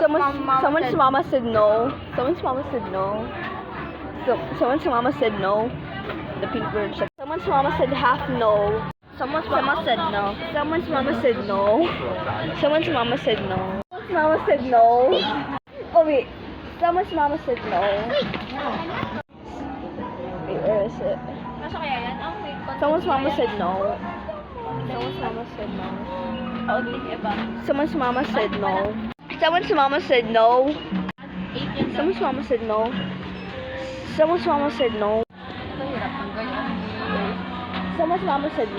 Someone's mama said no. Someone's mama said no. Someone's mama said no. The pink bird said. Someone's mama said half no. Someone's mama said no. Someone's mama said no. Someone's mama said no. Someone's mama said no. Oh wait. Someone's mama said no. Wait, where is it? Someone's mama said no. Someone's mama said no. Someone's mama said no. Someone's mama said no. Someone's mama said no. Someone's mama said no. Someone's mama said no.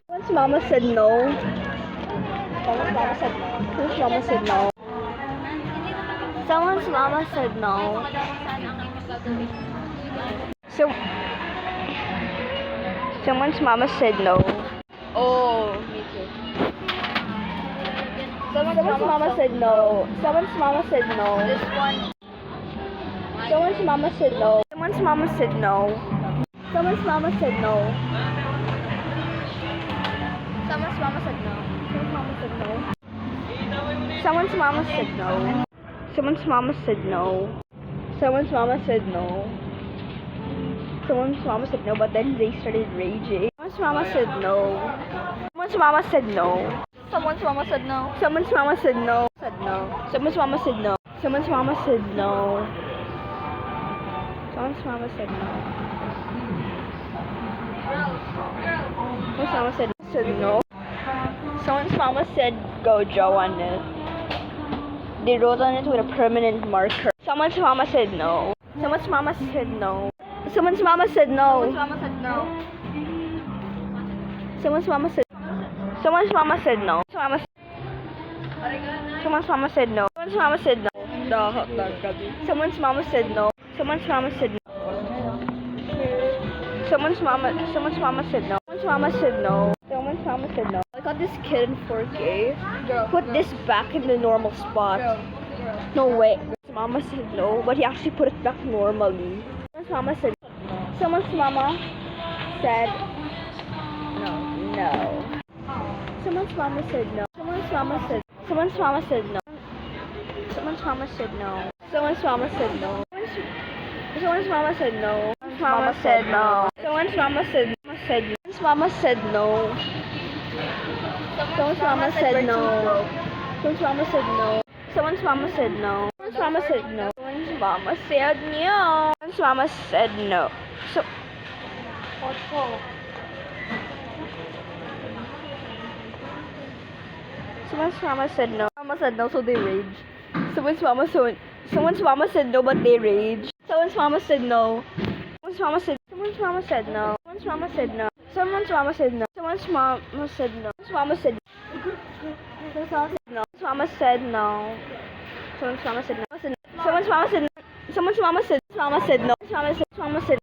Someone's mama said no. Someone's mama said no. Someone's mama said no. Someone's mama said no. Someone's mama said no. Oh, me too. Someone's mama said no. Someone's mama said no. This one. Someone's mama said no. Someone's mama said no. Someone's mama said no. Someone's mama said no. Someone's mama said no. Someone's mama said no. Someone's mama said no. Someone's mama said no, but then they started raging. Someone's mama said no. Someone's mama said no. Someone's mama said no. Someone's mama said no. Said no. Someone's mama said no. Someone's mama said no. Someone's mama said no. Someone's mama said no. Someone's mama said Gojo on it. They wrote on it with a permanent marker. Someone's mama said no. Someone's mama said no. Someone's mama said no. Someone's mama said no. Someone's mama said no. Someone's mama said no. Someone's mama said no. Someone's mama said no. Someone's mama said no. Someone's mama said no. Someone's mama said no. Someone's mama said no. I got this kid in 4K. Put this back in the normal spot. No way. Mama said no, but he actually put it back normally. Someone's mama said no. Someone's mama said no. Someone's mama said no. Someone's mama said no. Someone's mama said no. Someone's mama said no. Someone's mama said no. Someone's mama said no. Someone's mama said no. Someone's mama said no. Someone's mama said no. Someone's mama said no. Someone's mama said no. Someone's mama said no. Someone's mama said no. Someone's mama said no. Someone's mama said no. So someone's mama said no. Mama said no, so they rage. Someone's mama said no, but they rage. Someone's mama said no. Someone's mama said no. Someone's mama said no. Someone's mama said no. Someone's mama said no. Someone's mama said no. Someone's mama said no. Someone's mama said no. Someone's mama said no. Someone's mama said no. Someone's mama said no. Someone's mama said